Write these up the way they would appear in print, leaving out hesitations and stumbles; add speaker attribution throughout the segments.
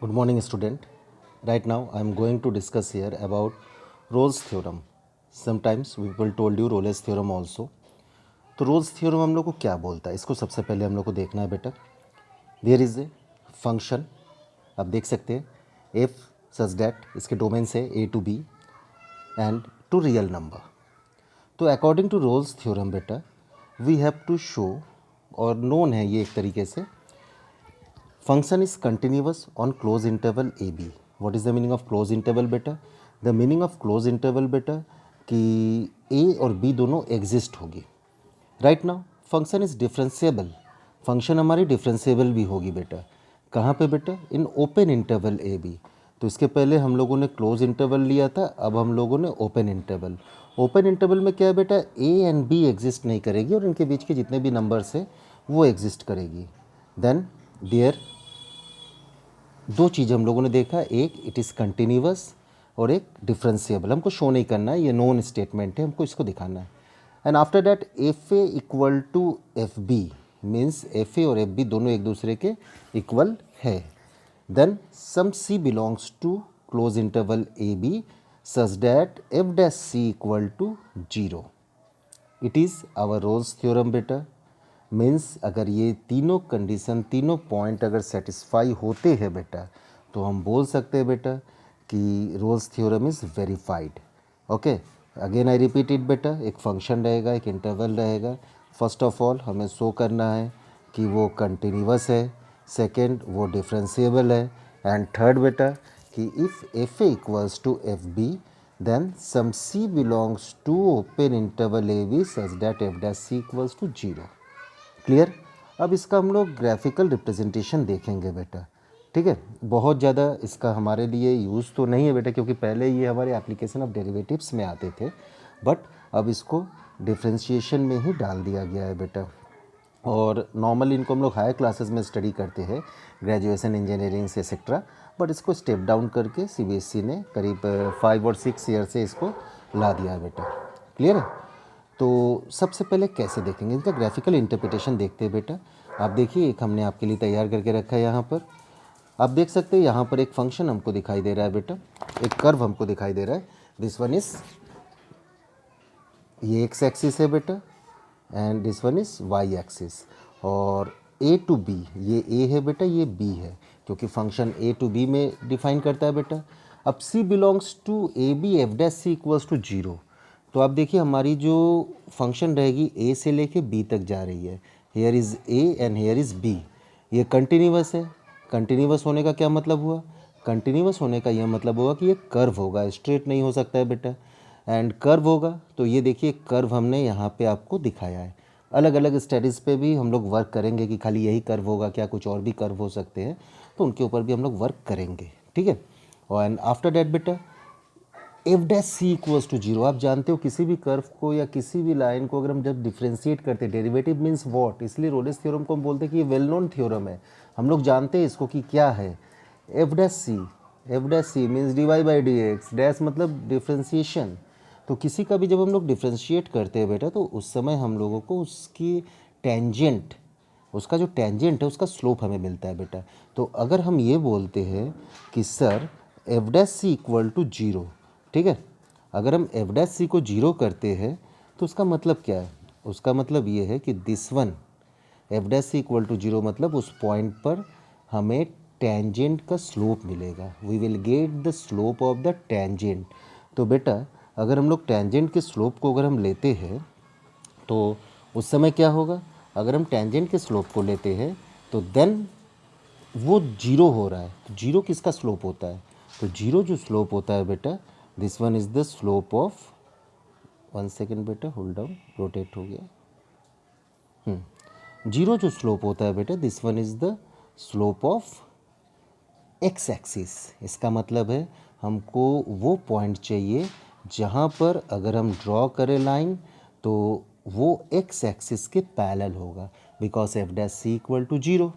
Speaker 1: Good morning, student. Right now, I am going to discuss here about Rolle's theorem. Sometimes people told you Rolle's theorem also. तो Rolle's theorem हम लोग को क्या बोलता है, इसको सबसे पहले हम लोग को देखना है बेटा. देयर इज़ ए फंक्शन, आप देख सकते हैं, एफ सच दैट इसके डोमेन से a to b and to real number. तो अकॉर्डिंग टू रोल्स थ्योरम बेटा, वी हैव टू शो, और नोन है ये एक तरीके से, function is continuous on closed interval AB. What is the meaning of closed interval बेटा? The meaning of closed interval बेटा कि A और B दोनों exist होगी. Right now function is differentiable. function हमारी differentiable भी होगी बेटा. कहाँ पे बेटा? In open interval AB. तो इसके पहले हम लोगों ने क्लोज इंटरवल लिया था, अब हम लोगों ने ओपन इंटरवल. ओपन इंटरवल में क्या है बेटा, ए एंड बी एग्जिस्ट नहीं करेगी और इनके बीच के जितने भी नंबर्स है वो एग्जिस्ट करेगी. देन देयर दो चीज़ हम लोगों ने देखा, एक इट इज़ कंटिन्यूअस और एक डिफरेंशिएबल. हमको शो नहीं करना है, ये नॉन स्टेटमेंट है, हमको इसको दिखाना है. And after that F A equal to F B means F A और एफ बी दोनों एक दूसरे के इक्वल है. Then some C belongs to close interval A B such that F dash C equal to 0. It is our Rolle's theorem बेटा. मीन्स अगर ये तीनों कंडीशन, तीनों पॉइंट अगर सेटिस्फाई होते हैं बेटा, तो हम बोल सकते हैं बेटा कि roles theorem is verified. Okay, again I repeat it बेटा, एक फंक्शन रहेगा, एक इंटरवल रहेगा. फर्स्ट ऑफ ऑल हमें शो करना है कि वो कंटिन्यूअस है, सेकेंड वो डिफरेंशिएबल है, एंड थर्ड बेटा कि if F A equals to F B then some C belongs to open interval A B such that F dash C equals to 0. Clear. अब इसका हम लोग ग्राफिकल रिप्रेजेंटेशन देखेंगे बेटा. ठीक है, बहुत ज़्यादा इसका हमारे लिए यूज़ तो नहीं है बेटा, क्योंकि पहले ये हमारे एप्लीकेशन ऑफ डेरिवेटिव्स में आते थे, बट अब इसको डिफ्रेंशिएशन में ही डाल दिया गया है बेटा. और नॉर्मली इनको हम लोग हायर क्लासेस में स्टडी करते हैं, ग्रेजुएशन, इंजीनियरिंग से एक्सेट्रा, बट इसको स्टेप डाउन करके सीबीएसई ने करीब 5 और 6 ईयर से इसको ला दिया है बेटा. क्लियर है. तो सबसे पहले कैसे देखेंगे, इसका ग्राफिकल इंटरप्रिटेशन देखते हैं बेटा. आप देखिए, एक हमने आपके लिए तैयार करके रखा है यहाँ पर. आप देख सकते हैं यहाँ पर एक फंक्शन हमको दिखाई दे रहा है बेटा, एक कर्व हमको दिखाई दे रहा है. दिस वन इज, ये एक्स एक्सिस है बेटा, and this one is Y axis. और ए टू बी, ये ए है बेटा, ये बी है, क्योंकि फंक्शन ए टू बी में डिफाइन करता है बेटा. अब c belongs to a b f dash C equals to 0. तो आप देखिए हमारी जो फंक्शन रहेगी ए से लेके बी तक जा रही है. Here is A and here is B. ये कंटिन्यूअस है. कंटिन्यूअस होने का क्या मतलब हुआ, कंटिन्यूअस होने का यह मतलब हुआ कि ये कर्व होगा, स्ट्रेट नहीं हो सकता है बेटा. एंड कर्व होगा, तो ये देखिए कर्व हमने यहाँ पे आपको दिखाया है. अलग अलग स्टडीज़ पे भी हम लोग वर्क करेंगे कि खाली यही कर्व होगा क्या, कुछ और भी कर्व हो सकते हैं, तो उनके ऊपर भी हम लोग वर्क करेंगे. ठीक है. और एंड आफ्टर डैट बेटा F dash C equals to 0. आप जानते हो किसी भी कर्व को या किसी भी लाइन को अगर हम जब डिफ्रेंशिएट करते हैं, डेरिवेटिव मीन्स व्हाट, इसलिए रोलेस थ्योरम को हम बोलते हैं कि ये वेल नोन थ्योरम है, हम लोग जानते हैं इसको कि क्या है. F dash C means D Y by D X, dash मतलब डिफ्रेंशिएशन. तो किसी का भी जब हम लोग डिफ्रेंशिएट करते हैं बेटा, तो उस समय हम लोगों को उसकी टेंजेंट, उसका जो टेंजेंट है उसका स्लोप हमें मिलता है बेटा. तो अगर हम ये बोलते हैं कि sir F dash C equal to 0, ठीक है, अगर हम एफ डैश सी को 0 करते हैं तो उसका मतलब क्या है, उसका मतलब ये है कि this one F dash C equal to 0 मतलब उस पॉइंट पर हमें टेंजेंट का स्लोप मिलेगा. We will get the slope of the tangent. तो बेटा अगर हम लोग टेंजेंट के स्लोप को अगर हम लेते हैं तो उस समय क्या होगा, अगर हम टेंजेंट के स्लोप को लेते हैं तो देन वो 0 हो रहा है. तो 0 किसका स्लोप होता है, तो 0 जो स्लोप होता है बेटा, this one is the slope of, 1 second बेटा, होल्ड डाउन, रोटेट हो गया. 0 जो स्लोप होता है बेटा, this one is the slope of x axis. इसका मतलब है हमको वो पॉइंट चाहिए जहाँ पर अगर हम ड्रॉ करें लाइन तो वो एक्स एक्सिस के पैरेलल होगा, because F dash C equal to 0.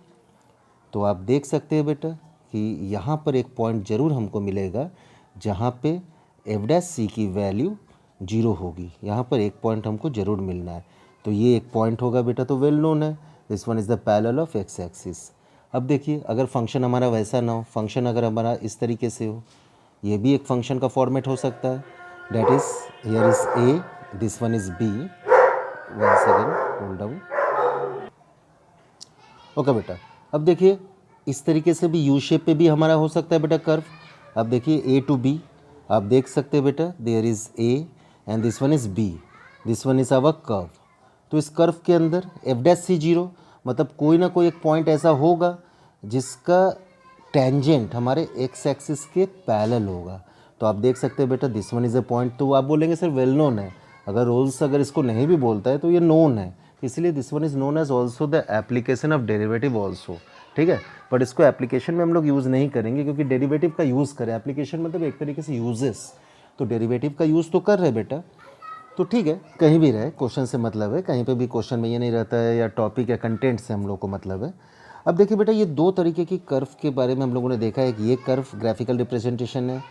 Speaker 1: तो आप देख सकते हैं बेटा कि यहाँ पर एक पॉइंट ज़रूर हमको मिलेगा जहाँ पे एफ डैश सी की वैल्यू 0 होगी. यहाँ पर एक पॉइंट हमको ज़रूर मिलना है. तो ये एक पॉइंट होगा बेटा, तो वेल नोन है, this one is the parallel of x axis. अब देखिए अगर फंक्शन हमारा वैसा ना हो, फंक्शन अगर हमारा इस तरीके से हो, ये भी एक फंक्शन का फॉर्मेट हो सकता है, that is here is A, this one is B, one second hold down. Okay बेटा, अब देखिए इस तरीके से भी यू शेप पे भी हमारा हो सकता है बेटा कर्व। अब देखिए ए टू बी, आप देख सकते हैं बेटा there is A and this one is B, this one is our curve. तो इस कर्व के अंदर एफ डैश सी जीरो, मतलब कोई ना कोई एक पॉइंट ऐसा होगा जिसका टेंजेंट हमारे एक्स एक्सिस के पैरेलल होगा। तो आप देख सकते हैं बेटा this one is a point, तो आप बोलेंगे सर वेल नोन है, अगर रोल्स अगर इसको नहीं भी बोलता है तो ये नोन है, इसलिए this one is known as also the application of derivative also, ठीक है। बट इसको एप्लीकेशन में हम लोग यूज़ नहीं करेंगे क्योंकि डेरिवेटिव का यूज़ करें, एप्लीकेशन मतलब एक तरीके से यूजेस, तो डेरिवेटिव का यूज़ तो कर रहे बेटा, तो ठीक है कहीं भी रहे, क्वेश्चन से मतलब है, कहीं पे भी क्वेश्चन में ये नहीं रहता है या टॉपिक या कंटेंट से हम लोग को मतलब है। अब देखिए बेटा ये दो तरीके की कर्व के बारे में हम लोगों ने देखा है, एक ये कर्व ग्राफिकल रिप्रेजेंटेशन है,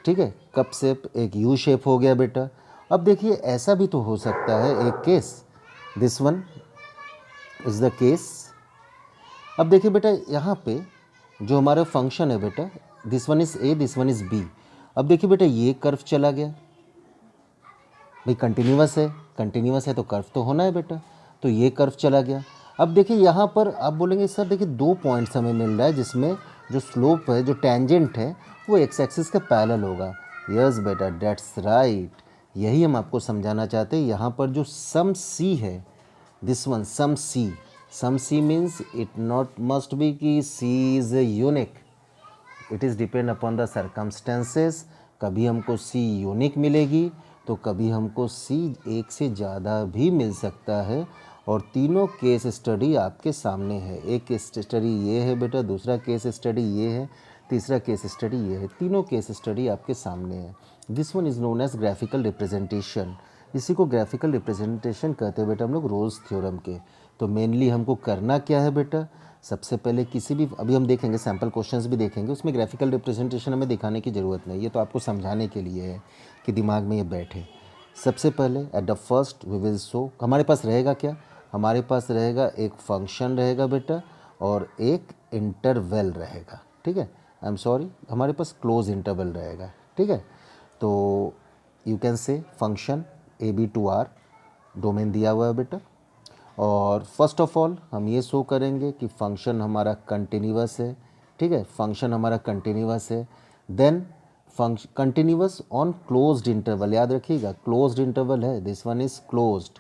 Speaker 1: ठीक है, कप शेप, एक यू शेप हो गया बेटा। अब देखिए ऐसा भी तो हो सकता है एक case, this one is the case. अब देखिए बेटा यहाँ पे जो हमारा फंक्शन है बेटा, this one is A, this one is B. अब देखिए बेटा ये कर्व चला गया, भाई कंटिन्यूअस है तो कर्व तो होना है बेटा, तो ये कर्व चला गया। अब देखिए यहाँ पर आप बोलेंगे सर देखिए दो पॉइंट्स हमें मिल रहा है जिसमें जो स्लोप है, जो टेंजेंट है वो एक्स एक्सिस के पैरेलल होगा। यस बेटा दैट्स राइट, यही हम आपको समझाना चाहते हैं। यहाँ पर जो सम सी है, this one some c means it not must be कि c is a unique, it is depend upon the circumstances. कभी हमको सी यूनिक मिलेगी तो कभी हमको सी एक से ज़्यादा भी मिल सकता है, और तीनों केस स्टडी आपके सामने है। एक केस स्टडी ये है बेटा, दूसरा केस स्टडी ये है, तीसरा केस स्टडी ये है, तीनों केस स्टडी आपके सामने है। This one is known as graphical representation, इसी को ग्राफिकल रिप्रेजेंटेशन कहते हैं बेटा हम लोग रोल्स थ्योरम के। तो मेनली हमको करना क्या है बेटा, सबसे पहले किसी भी, अभी हम देखेंगे सैम्पल क्वेश्चंस भी देखेंगे, उसमें ग्राफिकल रिप्रेजेंटेशन हमें दिखाने की ज़रूरत नहीं, ये तो आपको समझाने के लिए है कि दिमाग में ये बैठे। सबसे पहले at the first we will show, हमारे पास रहेगा क्या, हमारे पास रहेगा एक फंक्शन रहेगा बेटा और एक इंटरवल रहेगा, ठीक है, आई एम सॉरी हमारे पास क्लोज इंटरवल रहेगा, ठीक है। तो you can say function A B to R, domain दिया हुआ है बेटा, और फर्स्ट ऑफ ऑल हम ये शो करेंगे कि फंक्शन हमारा कंटिन्यूअस है, ठीक है, फंक्शन हमारा कंटिन्यूअस है। Then function continuous on closed interval, याद रखिएगा क्लोज्ड इंटरवल है, this one is closed.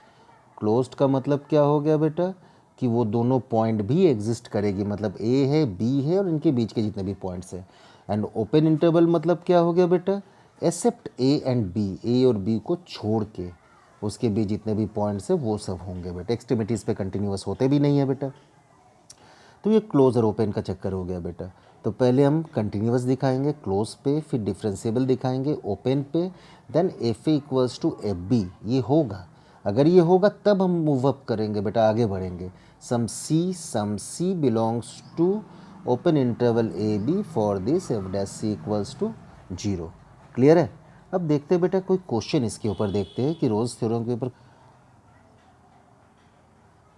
Speaker 1: Closed का मतलब क्या हो गया बेटा कि वो दोनों पॉइंट भी एग्जिस्ट करेगी, मतलब ए है बी है और इनके बीच के जितने भी पॉइंट्स हैं। एंड ओपन इंटरवल मतलब क्या हो गया बेटा, एक्सेप्ट ए एंड बी, ए और बी को छोड़ के उसके बीच जितने भी पॉइंट्स हैं वो सब होंगे बेटा, एक्सट्रीमिटीज़ पे कंटिन्यूअस होते भी नहीं है बेटा। तो ये क्लोज और ओपन का चक्कर हो गया बेटा। तो पहले हम कंटिन्यूअस दिखाएंगे क्लोज पे, फिर डिफरेंशिएबल दिखाएंगे ओपन पे, then F A equals to F B, ये होगा, अगर ये होगा तब हम मूव अप करेंगे बेटा, आगे बढ़ेंगे। Some C belongs to open interval A b for this F dash C equals to 0। Clear है। अब देखते हैं बेटा कोई क्वेश्चन इसके ऊपर देखते हैं कि रोल्स थ्योरम के ऊपर।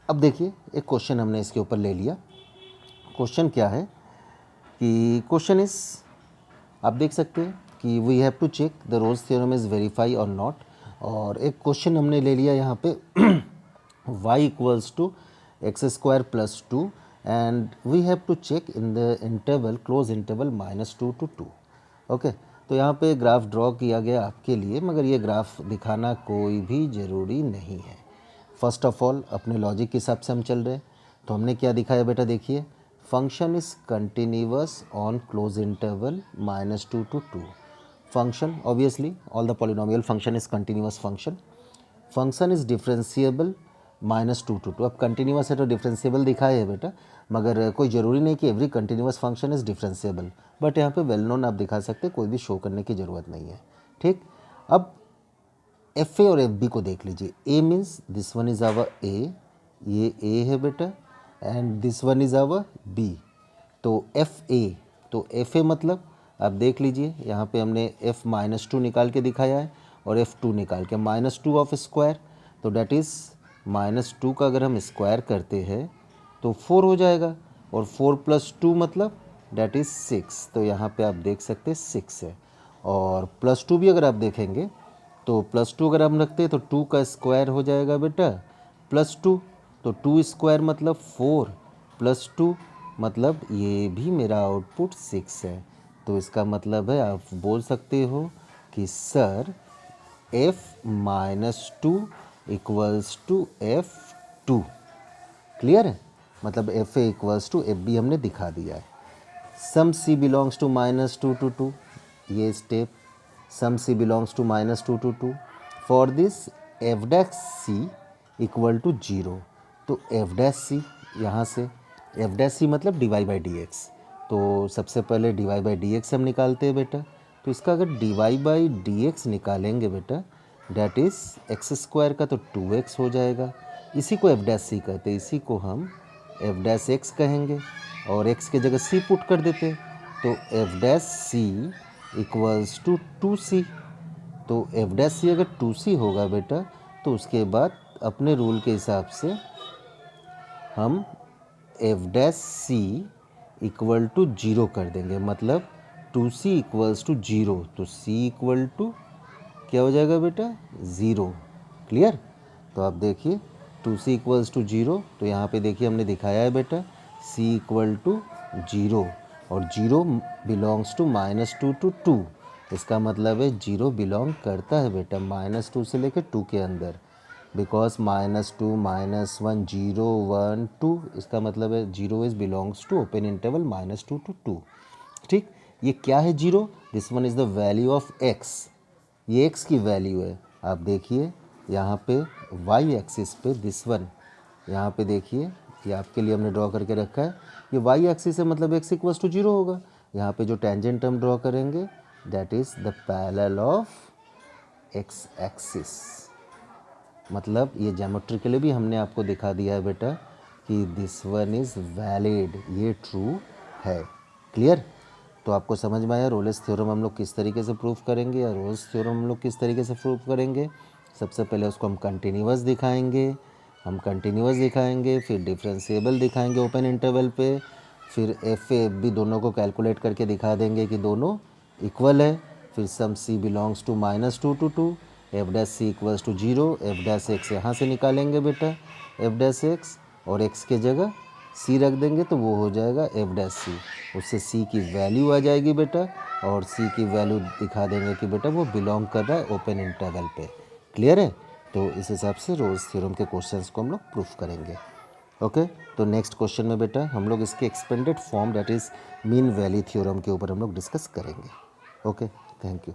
Speaker 1: अब देखिए एक क्वेश्चन हमने इसके ऊपर ले लिया। क्वेश्चन क्या है कि क्वेश्चन इज, आप देख सकते हैं कि we have to check the Rolle's theorem is verify और नॉट। और एक क्वेश्चन हमने ले लिया यहाँ पे y equals to X square plus two and we have to check in the interval close interval -2 to 2। Okay, तो यहाँ पे ग्राफ ड्रॉ किया गया आपके लिए, मगर ये ग्राफ दिखाना कोई भी ज़रूरी नहीं है। फर्स्ट ऑफ ऑल अपने लॉजिक के हिसाब से हम चल रहे हैं, तो हमने क्या दिखाया बेटा, देखिए function is continuous on close interval -2 to 2। Function obviously all the polynomial function is continuous function. Function is differentiable -2 to 2। अब कंटिन्यूअस है तो डिफरेंशिएबल दिखाए है बेटा, मगर कोई ज़रूरी नहीं कि every continuous function is differentiable, but यहाँ पे वेल नोन आप दिखा सकते, कोई भी शो करने की ज़रूरत नहीं है, ठीक। अब एफ ए और एफ बी को देख लीजिए। A means this one is our a, ये ए है बेटा, and this one is our b, तो एफ ए, तो एफ ए मतलब आप देख लीजिए यहाँ पे हमने एफ -2 निकाल के दिखाया है और F2 निकाल के, -2 ऑफ स्क्वायर, तो डैट इज़ -2 का अगर हम स्क्वायर करते हैं तो 4 हो जाएगा। और 4 + 2 मतलब डैट इज़ 6। तो यहाँ पे आप देख सकते हैं 6 है। और +2 भी अगर आप देखेंगे तो +2 अगर हम रखते हैं तो 2 का स्क्वायर हो जाएगा बेटा +2, तो 2 स्क्वायर मतलब 4 +2 मतलब ये भी मेरा आउटपुट 6 है। तो इसका मतलब है आप बोल सकते हो कि sir f-2 equals to f2। Clear है, मतलब F A equals to F B हमने दिखा दिया है। Some C belongs to -2 to 2, ये step some C belongs to -2 to 2। For this F dash C equal to 0, तो एफ डैश सी यहाँ से एफ डैश सी मतलब dy बाई डी एक्स। तो सबसे पहले dy बाई डी एक्स हम निकालते हैं बेटा। तो इसका अगर dy बाई डी एक्स निकालेंगे बेटा डैट इज़ x² का तो 2x हो जाएगा। इसी को एफ डैश सी कहते हैं, इसी को हम एफ डैश एक्स कहेंगे और x के जगह c पुट कर देते। तो F dash C equals to 2c। तो एफ डैश सी अगर 2c होगा बेटा तो उसके बाद अपने रूल के हिसाब से हम F dash C equal to 0 कर देंगे, मतलब 2c इक्वल्स टू 0, तो c इक्वल टू क्या हो जाएगा बेटा 0। क्लियर, तो आप देखिए 2c इक्वल्स टू 0, तो यहाँ पे देखिए हमने दिखाया है बेटा c इक्वल टू 0 और 0 बिलोंग्स टू -2 to 2। इसका मतलब है 0 बिलोंग करता है बेटा -2 से लेकर 2 के अंदर, बिकॉज -2 -1 0 1 2, इसका मतलब है 0 is belongs to open interval -2 to 2। ठीक, ये क्या है 0? This one is the value of x, ये x की वैल्यू है। आप देखिए यहाँ पे y एक्सिस पे दिस वन, यहाँ पे देखिए ये आपके लिए हमने ड्रॉ करके रखा है, ये y एक्सिस है मतलब x इक्वल्स टू 0 होगा। यहाँ पे जो टेंजेंट हम ड्रॉ करेंगे that is the parallel of x axis. मतलब ये ज्योमेट्रिकली भी हमने आपको दिखा दिया है बेटा कि दिस वन इज़ वैलिड, ये ट्रू है। क्लियर, तो आपको समझ में आया रोल्स थ्योरम हम लोग किस तरीके से प्रूफ करेंगे या रोल्स थ्योरम हम लोग किस तरीके से प्रूफ करेंगे। सबसे पहले उसको हम कंटिन्यूअस दिखाएंगे, फिर डिफरेंशिएबल दिखाएंगे ओपन इंटरवल पे, फिर एफ ए एफ बी दोनों को कैलकुलेट करके दिखा देंगे कि दोनों इक्वल है। फिर some C belongs to -2 to 2, f dash C equals to 0, f dash x यहाँ से निकालेंगे बेटा एफ डैश एक्स, और एक्स के जगह सी रख देंगे तो वो हो जाएगा एफ डैश सी। उससे सी की वैल्यू आ जाएगी बेटा और सी की वैल्यू दिखा देंगे कि बेटा वो बिलोंग कर रहा है ओपन इंटरवल पे। क्लियर है, तो इस हिसाब से रोल्स थ्योरम के क्वेश्चंस को हम लोग प्रूफ करेंगे। ओके, तो नेक्स्ट क्वेश्चन में बेटा हम लोग इसके expanded form that is mean value theorem के ऊपर हम लोग डिस्कस करेंगे। Okay, thank you.